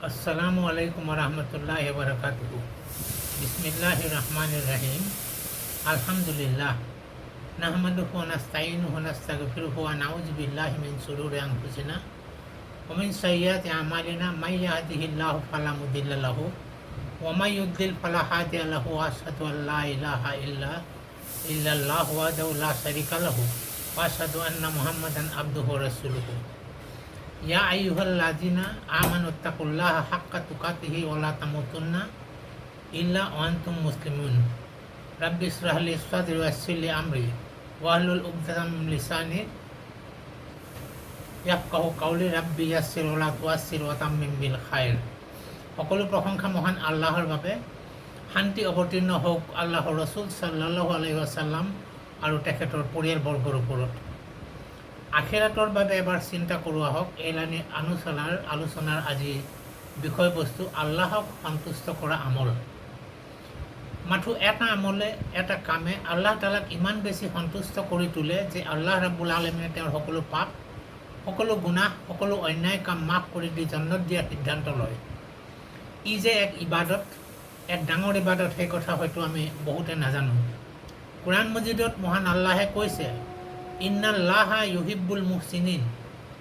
আসসালামু আলাইকুম রহমতুল্লাহি ওয়া বারাকাতুহু। বিসমিল্লাহির রহমানির রহিম। আলহামদুলিল্লাহ নাহমাদুহু ওয়া নাস্তাঈনুহু ওয়া নাস্তাগফিরুহু ওয়া নাউযু বিল্লাহি মিন শুরুরি আনফুসিনা ওয়া মিন সাইয়্যাতি আমালিনা মান ইয়াহদিহিল্লাহু ফালা মুদিল্লা লাহু ওয়া মান ইউদ্লিল ফালা হাদিয়া লাহু ওয়া আশহাদু আল লা ইলাহা ইল্লাল্লাহু ওয়াহদাহু লা শারীকা লাহু ওয়া আশহাদু আন্না মুহাম্মাদান আবদুহু ওয়া রাসূলুহু। ইয়া আইয়ুহাল্লাযীনা আমানুত্তাকুল্লাহা হাক্কা তুকাতিহি ওয়া লা তামুতুন্না ইল্লা ওয়া আনতুম মুসলিমুন। রাব্বি ইশরাহ লি সাদরি ওয়া ইয়াসসির লি আমরি ওয়াহলুল উকদাতাম মিন লিসানি ইয়াফকাহু কাওলি। রাব্বি ইয়াসসির ওয়া লা তুআসসির ওয়া তাম্মিম বিল খাইর। সকলো প্ৰশংসা মহান আল্লাহৰ বাবে। শান্তি অৱতীৰ্ণ হওক আল্লাহৰ ৰসুল সাল্লাল্লাহু আলাইহি ওয়াসাল্লাম আৰু তেখেতৰ পৰিয়ালবৰ্গৰ ওপৰত। আখিৰাতৰ বাবে এবাৰ চিন্তা কৰোৱা হওক। এলানি আলোচনাৰ আজি বিষয়বস্তু আল্লাহক সন্তুষ্ট কৰা আমল। মাথো এটা আমলে এটা কামে আল্লাহ তালাক ইমান বেছি সন্তুষ্ট কৰি তোলে যে আল্লাহ ৰাব্বুল আলামিনে তেওঁৰ সকলো পাপ, সকলো গুনাহ, সকলো অন্যায় কাম মাফ কৰি দি জান্নাত দিয়াৰ সিদ্ধান্ত লয়। ই যে এক ইবাদত, এক ডাঙৰ ইবাদত, সেই কথা হয়তো আমি বহুতে নাজানো। কোৰআন মজিদত মহান আল্লাহে কৈছে, ইন্নাল্লাহা ইউহিব্বুল মুহচিনিন,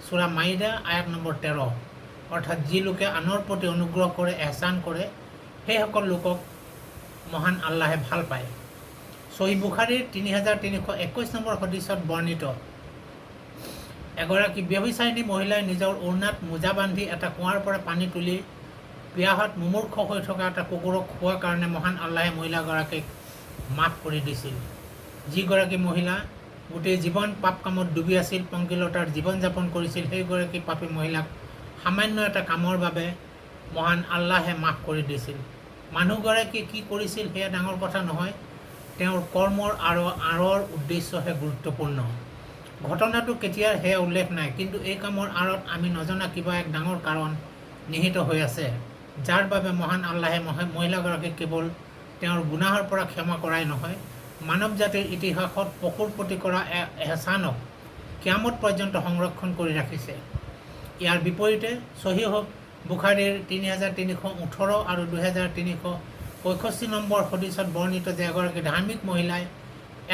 সূৰা মাইদা আয়াত নম্বৰ 13। অৰ্থাৎ যি লোকে আনৰ প্ৰতি অনুগ্ৰহ কৰে, এহচান কৰে, সেইসকল লোকক মহান আল্লাহে ভাল পায়। সহিহ বুখাৰীৰ 3321 নম্বৰ হদিছত বৰ্ণিত, এগৰাকী ব্যভিচাৰিণী মহিলাই নিজৰ ওড়নাত মোজা বান্ধি এটা কুঁৱাৰ পৰা পানী তুলি পিয়াহত মুমূৰ্ষ হৈ থকা এটা কুকুৰক খোৱাৰ কাৰণে মহান আল্লাহে মহিলাগৰাকীক মাফ কৰি দিছিল। যিগৰাকী মহিলা গোটেই জীৱন পাপ কামত ডুবি আছিল, পংকিলতাৰ জীৱন যাপন কৰিছিল, সেইগৰাকী পাপী মহিলাক সামান্য এটা কামৰ বাবে মহান আল্লাহে মাফ কৰি দিছিল। মানুহগৰাকীয়ে কি কৰিছিল সেয়া ডাঙৰ কথা নহয়, তেওঁৰ কৰ্মৰ আঁৰৰ উদ্দেশ্যহে গুৰুত্বপূৰ্ণ। ঘটনাটো কেতিয়াৰ সেয়া উল্লেখ নাই, কিন্তু এই কামৰ আঁৰত আমি নজনা কিবা এক ডাঙৰ কাৰণ নিহিত হৈ আছে, যাৰ বাবে মহান আল্লাহে মহিলাগৰাকীক কেৱল তেওঁৰ গুনাহৰ পৰা ক্ষমা কৰাই নহয়, মানৱ জাতিৰ ইতিহাসত পশুৰ প্ৰতি কৰা এহচানক কিয়ামত পৰ্যন্ত সংৰক্ষণ কৰি ৰাখিছে। ইয়াৰ বিপৰীতে সহিহ বুখাৰীৰ 3318 আৰু 2365 নম্বৰ হদিছত বৰ্ণিত যে এগৰাকী ধাৰ্মিক মহিলাই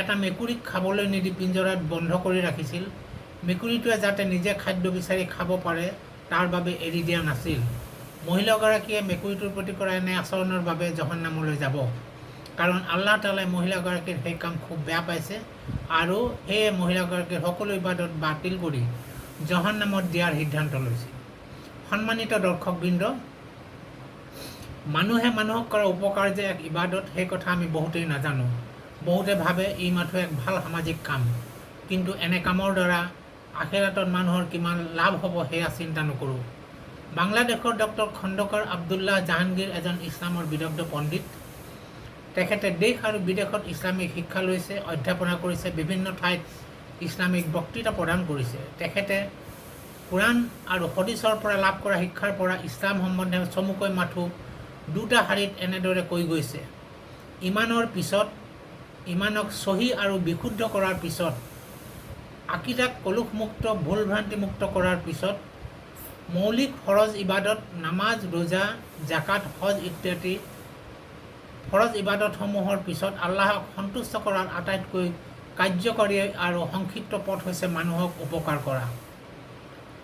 এটা মেকুৰীক খাবলৈ নিদি পিঞ্জৰাত বন্ধ কৰি ৰাখিছিল। মেকুৰীটোৱে যাতে নিজে খাদ্য বিচাৰি খাব পাৰে তাৰ বাবে এৰি দিয়া নাছিল। মহিলাগৰাকীয়ে মেকুৰীটোৰ প্ৰতি কৰা এনে আচৰণৰ বাবে জাহান্নামলৈ যাব, কাৰণ আল্লাহ তাআলাই মহিলাগৰাকীৰ সেই কাম খুব বেয়া পাইছে আৰু সেয়ে মহিলাগৰাকীৰ সকলো ইবাদত বাতিল কৰি জাহান্নামত দিয়াৰ সিদ্ধান্ত লৈছে। সন্মানিত দৰ্শকবৃন্দ, মানুহে মানুহক কৰা উপকাৰ যে এক ইবাদত, সেই কথা আমি বহুতেই নাজানো। বহুতে ভাবে ই মাথো এক ভাল সামাজিক কাম, কিন্তু এনে কামৰ দ্বাৰা আখিৰাতত মানুহৰ কিমান লাভ হ'ব সেয়া চিন্তা নকৰোঁ। বাংলাদেশৰ ডক্টৰ খণ্ডকাৰ আব্দুল্লাহ জাহাংগীৰ এজন ইছলামৰ বিদগ্ধ পণ্ডিত। তেখেতে দেশ আৰু বিদেশত ইছলামিক শিক্ষা লৈছে, অধ্যাপনা কৰিছে, বিভিন্ন ঠাইত ইছলামিক বক্তৃতা প্ৰদান কৰিছে। তেখেতে কোৰআন আৰু হদিছৰ পৰা লাভ কৰা শিক্ষাৰ পৰা ইছলাম সম্বন্ধে চমুকৈ মাথো দুটা শাৰীত এনেদৰে কৈ গৈছে, ইমানক সহি আৰু বিশুদ্ধ কৰাৰ পিছত, আকিদাক কলুষমুক্ত ভুল ভ্ৰান্তিমুক্ত কৰাৰ পিছত, মৌলিক ফৰজ ইবাদত নামাজ, ৰোজা, জাকাত, হজ ইত্যাদি ফৰজ ইবাদতসমূহৰ পিছত আল্লাহক সন্তুষ্ট কৰাৰ আটাইতকৈ কাৰ্যকৰী আৰু সংক্ষিপ্ত পথ হৈছে মানুহক উপকাৰ কৰা।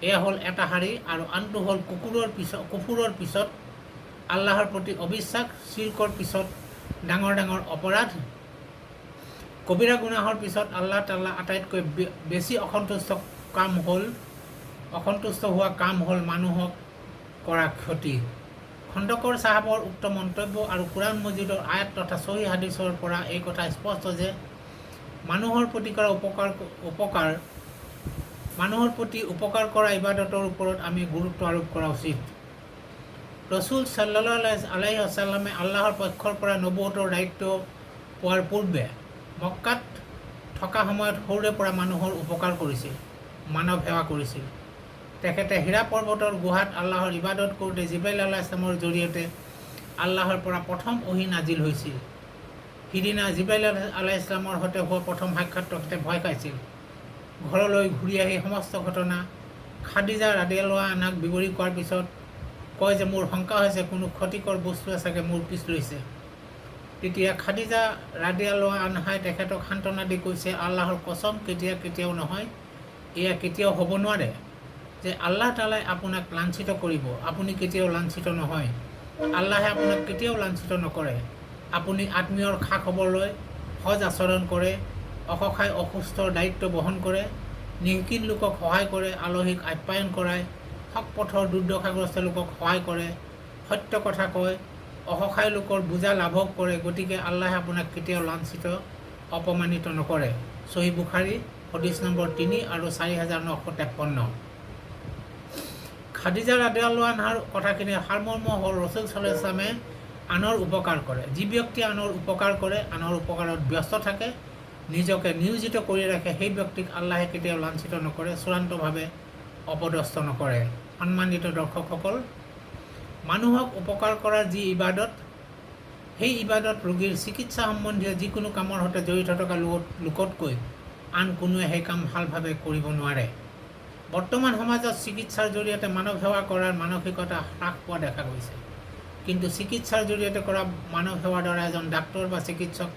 এয়া হ'ল এটা শাৰী, আৰু আনটো হ'ল কুফুৰৰ পিছত আল্লাহৰ প্ৰতি অবিশ্বাস, চিৰকৰ পিছত ডাঙৰ ডাঙৰ অপৰাধ, কবিৰা গুনাহৰ পিছত আল্লাহ তাআলা আটাইতকৈ বেছি অসন্তুষ্ট হোৱা কাম হ'ল মানুহক কৰা ক্ষতি। খণ্ডকৰ চাহাবৰ উক্ত মন্তব্য আৰু কোৰআন মজিদৰ আয়াত তথা সহিহ হাদিছৰ পৰা এই কথা স্পষ্ট যে মানুহৰ প্ৰতি উপকাৰ কৰা ইবাদতৰ ওপৰত আমি গুৰুত্ব আৰোপ কৰা উচিত। ৰসুল সাল্লাল্লাহু আলাইহি ওয়াসাল্লামে আল্লাহৰ পক্ষৰ পৰা নবুৱতৰ দায়িত্ব পোৱাৰ পূৰ্বে মক্কাত থকা সময়ত সৰুৰে পৰা মানুহৰ উপকাৰ কৰিছিল, মানৱ সেৱা কৰিছিল। তেখেতে হীৰা পৰ্বতৰ গুহাত আল্লাহৰ ইবাদত কৰোঁতে জিব্ৰাইল আলাইহিছ ছালামৰ জৰিয়তে আল্লাহৰ পৰা প্ৰথম ওহী নাজিল হৈছিল। সিদিনা জিব্ৰাইল আলাইহিছ ছালামৰ সৈতে হোৱা প্ৰথম সাক্ষাৎ তেখেতে ভয় খাইছিল। ঘৰলৈ ঘূৰি আহি সমস্ত ঘটনা খাদিজা ৰাদিয়াল্লাহু আনহাক বিৱৰি কোৱাৰ পিছত কয় যে মোৰ শংকা হৈছে কোনো ক্ষতিকৰ বস্তুৱে চাগে মোৰ পিছ লৈছে। তেতিয়া খাদিজা ৰাদিয়াল্লাহু আনহাই তেখেতক সান্তনা দি কৈছে, আল্লাহৰ কসম, কেতিয়াও নহয়, এয়া কেতিয়াও হ'ব নোৱাৰে যে আল্লাহ তাআলাই আপোনাক লাঞ্ছিত কৰিব। আপুনি কেতিয়াও লাঞ্ছিত নহয়, আল্লাহে আপোনাক কেতিয়াও লাঞ্ছিত নকৰে। আপুনি আত্মীয়ৰ খা খবৰ লয়, সজ আচৰণ কৰে, অসহায় অসুস্থৰ দায়িত্ব বহন কৰে, নিৰ্কিন লোকক সহায় কৰে, আলহীক আপ্যায়ন কৰায়, হক পথৰ দুৰ্দশাগ্ৰস্ত লোকক সহায় কৰে, সত্য কথা কয়, অসহায় লোকৰ বোজা লাঘৱ কৰে। গতিকে আল্লাহে আপোনাক কেতিয়াও লাঞ্ছিত অপমানিত নকৰে। সহিহ বুখাৰী হাদিছ নম্বৰ 3 আৰু 4953। খাদিজা ৰাদিয়াল্লাহু আনহাৰ কথাখিনি সাৰমৰ্ম হ'ল ৰাসূল সাল্লাল্লাহু আলাইহি ওয়াসাল্লামে আনৰ উপকাৰ কৰে। যি ব্যক্তি আনৰ উপকাৰ কৰে, আনৰ উপকাৰত ব্যস্ত থাকে, নিজকে নিয়োজিত কৰি ৰাখে, সেই ব্যক্তিক আল্লাহে কেতিয়াও লাঞ্ছিত নকৰে, চূড়ান্তভাৱে অপদস্থ নকৰে। সন্মানিত দৰ্শকসকল, মানুহক উপকাৰ কৰাৰ যি ইবাদত, সেই ইবাদত ৰোগীৰ চিকিৎসা সম্বন্ধীয় যিকোনো কামৰ সৈতে জড়িত থকা লোকতকৈ আন কোনোৱে সেই কাম ভালভাৱে কৰিব নোৱাৰে। বৰ্তমান সমাজত চিকিৎসাৰ জৰিয়তে মানৱ সেৱা কৰাৰ মানসিকতা হ্ৰাস পোৱা দেখা গৈছে। কিন্তু চিকিৎসাৰ জৰিয়তে কৰা মানৱ সেৱাৰ দ্বাৰা এজন ডাক্তৰ বা চিকিৎসক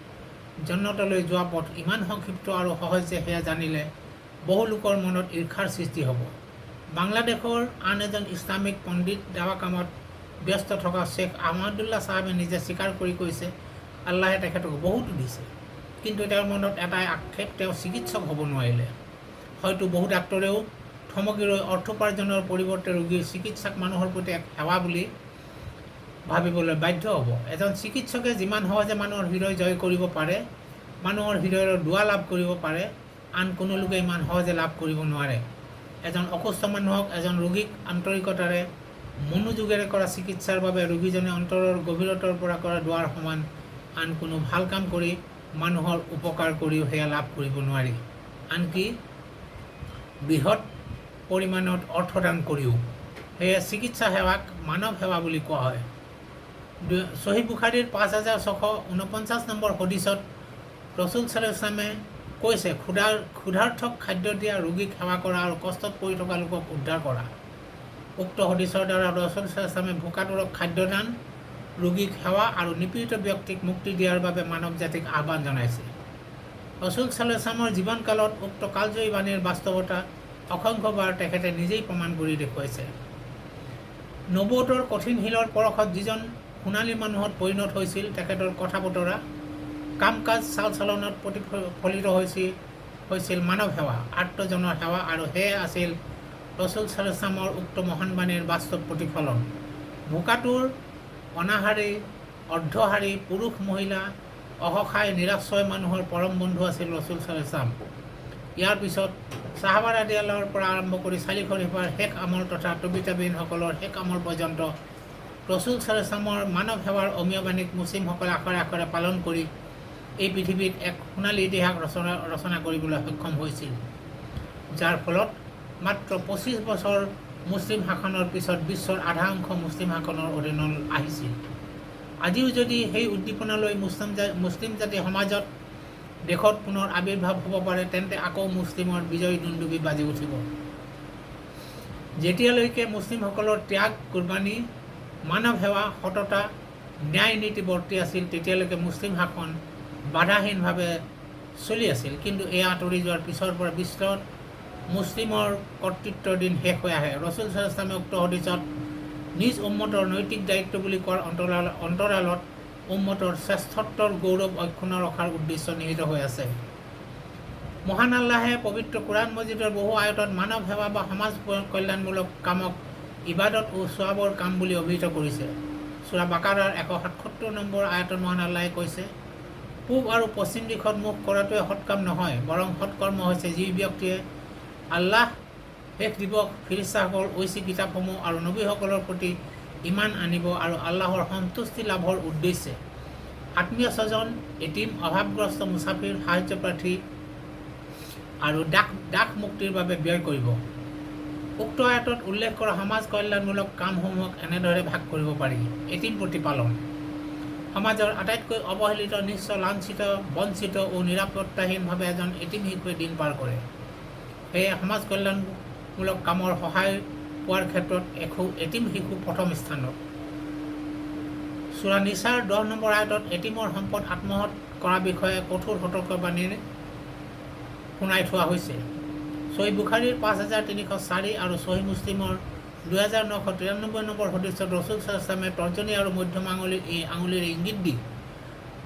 জন্নতলৈ যোৱা পথ ইমান সংক্ষিপ্ত আৰু সহজ যে সেয়া জানিলে বহু লোকৰ মনত ঈৰ্ষাৰ সৃষ্টি হ'ব। বাংলাদেশৰ আন এজন ইছলামিক পণ্ডিত দাৱা কামত ব্যস্ত থকা শ্বেখ আহমদুল্লাহ চাহাবে নিজে স্বীকাৰ কৰি কৈছে, আল্লাহে তেখেতক বহুতো দিছে, কিন্তু তেওঁৰ মনত এটাই আক্ষেপ, তেওঁ চিকিৎসক হ'ব নোৱাৰিলে। হয়তো বহু ডাক্তৰেও থমকি ৰৈ অৰ্থোপাৰ্জনৰ পৰিৱৰ্তে ৰোগীৰ চিকিৎসাক মানুহৰ প্ৰতি এক সেৱা বুলি ভাবিবলৈ বাধ্য হ'ব। এজন চিকিৎসকে যিমান সহজে মানুহৰ হৃদয় জয় কৰিব পাৰে, মানুহৰ হৃদয়ৰ দুৱা লাভ কৰিব পাৰে, আন কোনো লোকে ইমান সহজে লাভ কৰিব নোৱাৰে। এজন অসুস্থ মানুহক, এজন ৰোগীক আন্তৰিকতাৰে মনোযোগেৰে কৰা চিকিৎসাৰ বাবে ৰোগীজনে অন্তৰৰ গভীৰতাৰ পৰা কৰা দুৱাৰ সমান আন কোনো ভাল কাম কৰি মানুহৰ উপকাৰ কৰিও সেয়া লাভ কৰিব নোৱাৰি, আনকি বৃহৎ পৰিমাণত অৰ্থদান কৰিও। সেয়ে চিকিৎসা সেৱাক মানৱ সেৱা বুলি কোৱা হয়। সহিহ বুখাৰীৰ 5649 নম্বৰ হদিছত ৰাসূল সাল্লাল্লাহু আলাইহি ওয়াসাল্লামে কৈছে, ক্ষুধাৰ্থক খাদ্য দিয়া, ৰোগীক সেৱা কৰা আৰু কষ্টত পৰি থকা লোকক উদ্ধাৰ কৰা। উক্ত হদিছৰ দ্বাৰা ৰাসূল সাল্লাল্লাহু আলাইহি ওয়াসাল্লামে ভোকাতুৰক খাদ্যদান, ৰোগীক সেৱা আৰু নিপীড়িত ব্যক্তিক মুক্তি দিয়াৰ বাবে মানৱ জাতিক আহ্বান জনাইছে। ৰাসূল সাল্লাল্লাহু আলাইহি ওয়াসাল্লামৰ জীৱনকালত উক্ত কালজয়ী বাণীৰ বাস্তৱতা অসংখ্যবাৰ তেখেতে নিজেই প্ৰমাণ কৰি দেখুৱাইছে। নবুৱতৰ কঠিন শিলৰ পৰশত যিজন সোণালী মানুহত পৰিণত হৈছিল, তেখেতৰ কথা বতৰা, কাম কাজ, চাল চলনত প্ৰতিফলিত হৈছিল মানৱ সেৱা, আৰ্তজনৰ সেৱা, আৰু সেয়ে আছিল ৰাসূল সাল্লাল্লাহু আলাইহি ওয়াসাল্লামৰ উক্ত মহান বাণীৰ বাস্তৱ প্ৰতিফলন। ভোকাতুৰ, অনাহাৰী, অৰ্ধহাৰী, পুৰুষ মহিলা, অসহায় নিৰাশ্ৰয় মানুহৰ পৰম বন্ধু আছিল ৰাসূল সাল্লাল্লাহু আলাইহি ওয়াসাল্লাম। ইয়াৰ পিছত সাহাবা ৰাদিয়াল্লাহুৰ পৰা আৰম্ভ কৰি চালি খলিফাৰ শেষ আমল তথা তবিতাবিহীনসকলৰ শেষ আমল পৰ্যন্ত ৰাসূল সাল্লাল্লাহু আলাইহি ওয়াসাল্লামৰ মানৱ সেৱাৰ অমীয় বাণীক মুছলিমসকলে আখৰে আখৰে পালন কৰি এই পৃথিৱীত এক সোণালী ইতিহাস ৰচনা কৰিবলৈ সক্ষম হৈছিল, যাৰ ফলত মাত্ৰ 25 বছৰ মুছলিম শাসনৰ পিছত বিশ্বৰ আধা অংশ মুছলিম শাসনৰ অধীনলৈ আহিছিল। আজিও যদি সেই উদ্দীপনালৈ মুছলিম জাতি সমাজত, দেশত পুনৰ আৱিৰ্ভাৱ হ'ব পাৰে, তেন্তে আকৌ মুছলিমৰ বিজয়ী দুন্দুবি বাজি উঠিব। যেতিয়ালৈকে মুছলিমসকলৰ ত্যাগ, কুৰবানী, মানৱ সেৱা, সততা, ন্যায় নীতি বৰ্তি আছিল, তেতিয়ালৈকে মুছলিম শাসন বাধাহীনভাৱে চলি আছিল। কিন্তু এয়া আঁতৰি যোৱাৰ পিছৰ পৰা বিশ্বত মুছলিমৰ কৰ্তৃত্বৰ দিন শেষ হৈ আহে। ৰাসূল সাল্লাল্লাহু আলাইহি ওয়াসাল্লামে উক্ত হদিছত নিজ উম্মতৰ নৈতিক দায়িত্ব বুলি কোৱাৰ অন্তৰালত উম্মতৰ শ্ৰেষ্ঠত্বৰ গৌৰৱ অক্ষুণ্ণ ৰখাৰ উদ্দেশ্য নিহিত হৈ আছে। মহান আল্লাহে পবিত্ৰ কোৰআন মজিদৰ বহু আয়তত মানৱ সেৱা বা সমাজ কল্যাণমূলক কামক ইবাদত ও সৱাবৰ কাম বুলি অভিহিত কৰিছে। সূৰা বাকাৰাৰ 177 নম্বৰ আয়াতত মহান আল্লাহে কৈছে, পূব আৰু পশ্চিম দিশত মুখ কৰাটোৱে সৎকাম নহয়, বৰং সৎকৰ্ম হৈছে যি ব্যক্তিয়ে আল্লাহ, শেষ দিৱস, ফিৰিষ্টাসকল, ঐশী কিতাপসমূহ আৰু নবীসকলৰ প্ৰতি ইমান আনিব আৰু আল্লাহৰ সন্তুষ্টি লাভৰ উদ্দেশ্যে আত্মীয় স্বজন, এটিম, অভাৱগ্ৰস্ত মুছাফিৰ, সাহায্যপ্ৰাৰ্থী আৰু দাস মুক্তিৰ বাবে ব্যয় কৰিব। উক্ত আয়াতত উল্লেখ কৰা সমাজ কল্যাণমূলক কামসমূহক এনেদৰে ভাগ কৰিব পাৰি। এটিম প্ৰতিপালন। সমাজৰ আটাইতকৈ অৱহেলিত, নিঃস্ব, লাঞ্ছিত, বঞ্চিত ও নিৰাপত্তাহীনভাৱে এজন এটিম শিশুৱে দিন পাৰ কৰে। সেয়ে সমাজ কল্যাণমূলক কামৰ সহায় পোৱাৰ ক্ষেত্ৰত এটিম শিশু প্ৰথম স্থানত। সূৰা নিছাৰ 10 নম্বৰ আয়াতত এটিমৰ সম্পদ আত্মসাৎ কৰা বিষয়ে কঠোৰ সতৰ্কবাণীৰে শুনাই থোৱা হৈছে। সহিহ বুখাৰীৰ 5304 আৰু সহিহ মুছলিমৰ 2993 নম্বৰ হদিছত ৰসুল সাল্লাল্লাহু তৰ্জনী আৰু মধ্যম আঙুলিৰ ইংগিত দি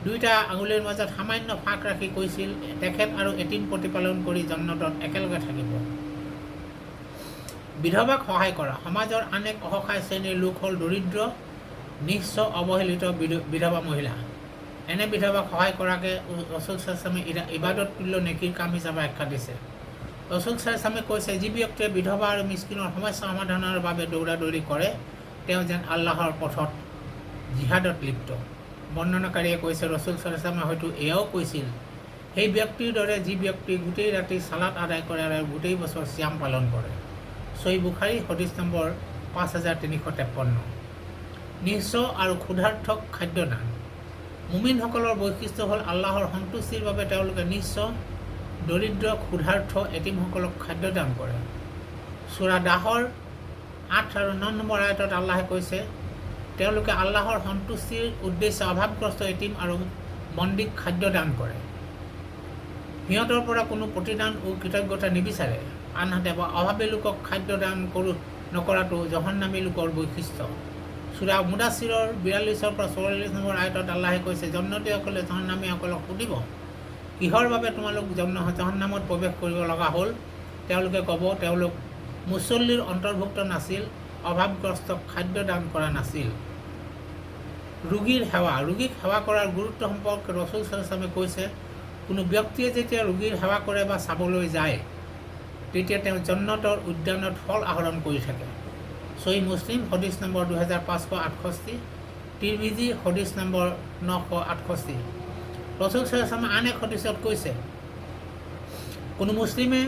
দুইটা আঙুলিৰ মাজত সামান্য ফাঁক ৰাখি কৈছিল, তেখেত আৰু এটিম প্ৰতিপালন কৰি জান্নাতত একেলগে থাকিব। বিধৱাক সহায় কৰা। সমাজৰ আন এক অসহায় শ্ৰেণীৰ লোক হ'ল দৰিদ্ৰ, নিঃস্ব, অৱহেলিত বিধৱা মহিলা। এনে বিধৱাক সহায় কৰাকে ৰসুল সাল্লাল্লাহু ইবাদত তুল্য নেকিৰ কাম হিচাপে আখ্যা দিছে। ৰসুল সাল্লাল্লাহু কৈছে, যি ব্যক্তিয়ে বিধৱা আৰু মিস্কিনৰ সমস্যা সমাধানৰ বাবে দৌৰাদৌৰি কৰে, তেওঁ যেন আল্লাহৰ পথত জিহাদত লিপ্ত। বৰ্ণনাকাৰীয়ে কৈছে, ৰসুল সাল্লাল্লাহু হয়তো এয়াও কৈছিল, সেই ব্যক্তিৰ দৰে যি ব্যক্তি গোটেই ৰাতি সালাত আদায় কৰে আৰু গোটেই বছৰ চিয়াম পালন কৰে। সহিহ বুখাৰী হদিছ নম্বৰ 5353। নিঃস্ব আৰু ক্ষুধাৰ্থক খাদ্যদান। মুমিনসকলৰ বৈশিষ্ট্য হ'ল আল্লাহৰ সন্তুষ্টিৰ বাবে তেওঁলোকে নিঃস্ব, দৰিদ্ৰ, ক্ষুধাৰ্থ এটিমসকলক খাদ্যদান কৰে। সূৰা দাহৰ 8 আৰু 9 নম্বৰ আয়াতত আল্লাহে কৈছে, তেওঁলোকে আল্লাহৰ সন্তুষ্টিৰ উদ্দেশ্যে অভাৱগ্ৰস্ত এটিম আৰু বন্দীক খাদ্যদান কৰে। সিহঁতৰ পৰা কোনো প্ৰতিদান ও কৃতজ্ঞতা নিবিচাৰে। আনহাতে অভাৱী লোকক খাদ্যদান নকৰাটো জহন্নামী লোকৰ বৈশিষ্ট্য। সূৰা মুদাছিৰৰ 42 পৰা 44 নম্বৰ আয়াতত আল্লাহে কৈছে, জন্নতীসকলে জহন্নামীসকলক সুধিব, কিহৰ বাবে তোমালোক জহন্নামত প্ৰৱেশ কৰিব লগা হ'ল? তেওঁলোকে ক'ব, তেওঁলোক মুছল্লীৰ অন্তৰ্ভুক্ত নাছিল, অভাৱগ্ৰস্তক খাদ্য দান কৰা নাছিল। ৰোগীৰ সেৱা। ৰোগীক সেৱা কৰাৰ গুৰুত্ব সম্পৰ্কে ৰসুল সাল্লাল্লাহু কৈছে, কোনো ব্যক্তিয়ে যেতিয়া ৰোগীৰ সেৱা কৰে বা চাবলৈ যায়, তেতিয়া তেওঁ জন্নতৰ উদ্যানত ফল আহৰণ কৰি থাকে। সহিহ মুছলিম হদিছ নম্বৰ 2568, তিৰমিজি হদিছ নম্বৰ 968। ৰসুল সাল্লাল্লাহু আন এক হদিছত কৈছে, কোনো মুছলিমে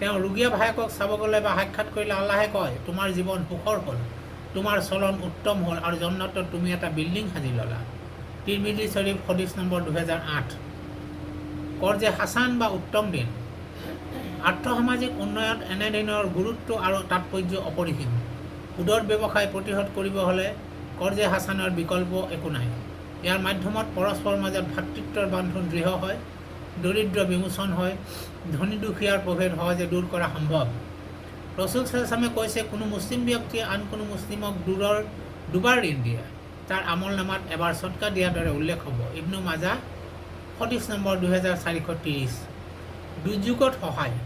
তেওঁ ৰোগীয়া ভায়েকক চাব গ'লে বা সাক্ষাৎ কৰিলে আল্লাহে কয়, তোমাৰ জীৱন সুখৰ হ'ল, তোমাৰ চলন উত্তম হ'ল আৰু জন্নতত তুমি এটা বিল্ডিং সাজি ল'লা। তিৰমিজি শৰীফ হদিছ নম্বৰ 2008। কৰ্জে হাছান বা উত্তম দিন। আৰ্থসামাজিক উন্নয়নত এনে দিনৰ গুৰুত্ব আৰু তাৎপৰ্য অপৰিসীম। সুদৰ ব্যৱসায় প্ৰতিহত কৰিব হ'লে কৰ্জে হাছানৰ বিকল্প একো নাই। ইয়াৰ মাধ্যমত পৰস্পৰৰ মাজত ভাতৃত্বৰ বান্ধোন দৃঢ় হয়, দৰিদ্ৰ বিমোচন হয়, ধনী দুখীয়াৰ প্ৰভেদ সহজে দূৰ কৰা সম্ভৱ। ৰসুল সাল্লাল্লাহু কৈছে, কোনো মুছলিম ব্যক্তিয়ে আন কোনো মুছলিমক দুবাৰ ঋণ দিয়ে, তাৰ আমল নামাত এবাৰ সদকা দিয়াৰ দৰে উল্লেখ হ'ব। ইবনু মাজাহ হদিছ নম্বৰ 2430। দুৰ্যোগত সহায়।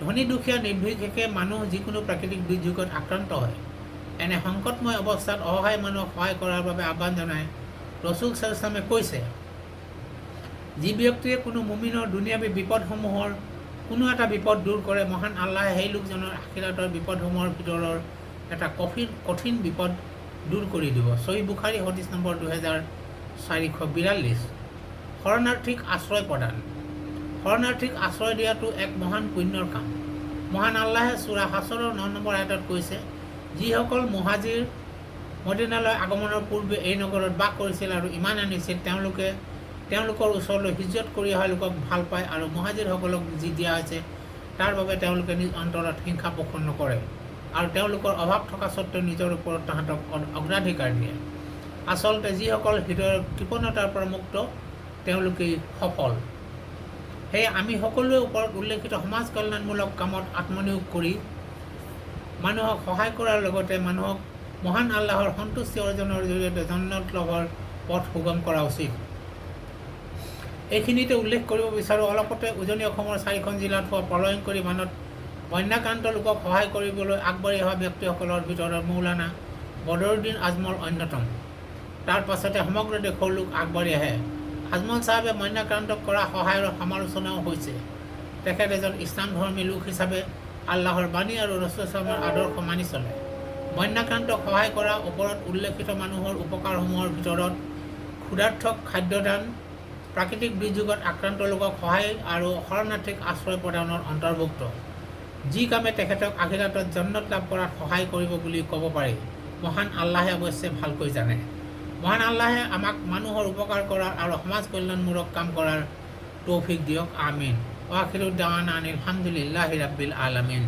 ধনী দুখীয়া নিৰ্বিশেষে মানুহ যিকোনো প্ৰাকৃতিক দুৰ্যোগত আক্ৰান্ত হয়। এনে সংকটময় অৱস্থাত অসহায় মানুহক সহায় কৰাৰ বাবে আহ্বান জনাই ৰসুল সাল্লাল্লাহু কৈছে, যি ব্যক্তিয়ে কোনো মুমিনৰ দুনিয়াবী বিপদসমূহৰ কোনো এটা বিপদ দূৰ কৰে, মহান আল্লাহে সেই লোকজনৰ আখিৰাতৰ বিপদসমূহৰ ভিতৰৰ এটা কঠিন বিপদ দূৰ কৰি দিব। সহিহ বুখাৰী হদিছ নম্বৰ 2442। শৰণাৰ্থীক আশ্ৰয় প্ৰদান। শৰণাৰ্থীক আশ্ৰয় দিয়াটো এক মহান পুণ্যৰ কাম। মহান আল্লাহে সূৰা হাছৰৰ 9 নম্বৰ আয়াতত কৈছে, যিসকল মুহাজিৰ মদিনালৈ আগমনৰ পূৰ্বে এই নগৰত বাস কৰিছিল আৰু ইমান আনিছিল, তেওঁলোকৰ ওচৰলৈ হিজৰত কৰি অহা লোকক ভাল পায় আৰু মুহাজিৰসকলক যি দিয়া হৈছে তাৰ বাবে তেওঁলোকে নিজ অন্তৰত হিংসা পোষণ নকৰে আৰু তেওঁলোকৰ অভাৱ থকা স্বত্বেও নিজৰ ওপৰত তাহাঁতক অগ্ৰাধিকাৰ দিয়ে। আচলতে যিসকল হৃদয়ৰ কৃপণতাৰ পৰা মুক্ত, তেওঁলোকেই সফল। সেয়ে আমি সকলোৱে ওপৰত উল্লেখিত সমাজ কল্যাণমূলক কামত আত্মনিয়োগ কৰি মানুহক সহায় কৰাৰ লগতে মানুহক মহান আল্লাহৰ সন্তুষ্টি অৰ্জনৰ জৰিয়তে জান্নাত লাভৰ পথ সুগম কৰা উচিত। এইখিনিতে উল্লেখ কৰিব বিচাৰোঁ, অলপতে উজনি অসমৰ 4খন জিলাত হোৱা প্ৰলয়ংকৰী বানত বন্যাক্ৰান্ত লোকক সহায় কৰিবলৈ আগবাঢ়ি অহা ব্যক্তিসকলৰ ভিতৰত মৌলানা বদৰুদ্দিন আজমল অন্যতম। তাৰ পাছতে সমগ্ৰ দেশৰ লোক আগবাঢ়ি আহে। আজমল চাহাবে বন্যাক্ৰান্তক কৰা সহায়ৰ সমালোচনাও হৈছে। তেখেত এজন ইছলাম ধৰ্মী লোক হিচাপে আল্লাহৰ বাণী আৰু ৰসুল সাল্লাল্লাহু আদৰ্শ মানি চলে। বন্যাক্ৰান্তক সহায় কৰা ওপৰত উল্লেখিত মানুহৰ উপকাৰসমূহৰ ভিতৰত ক্ষুধাৰ্থক খাদ্যদান, প্ৰাকৃতিক দুৰ্যোগত আক্ৰান্ত লোকক সহায় আৰু শৰণাৰ্থীক আশ্ৰয় প্ৰদানৰ অন্তৰ্ভুক্ত। যি কামে তেখেতক আখিৰাতত জান্নাত লাভ কৰাত সহায় কৰিব বুলি ক'ব পাৰি, মহান আল্লাহে অৱশ্যে ভালকৈ জানে। মহান আল্লাহে আমাক মানুহৰ উপকাৰ কৰাৰ আৰু সমাজ কল্যাণমূলক কাম কৰাৰ তৌফিক দিয়ক। আমিন। ওয়া আখিৰু দাৱানা আনিল হামদুলিল্লাহি ৰাব্বিল আলামিন।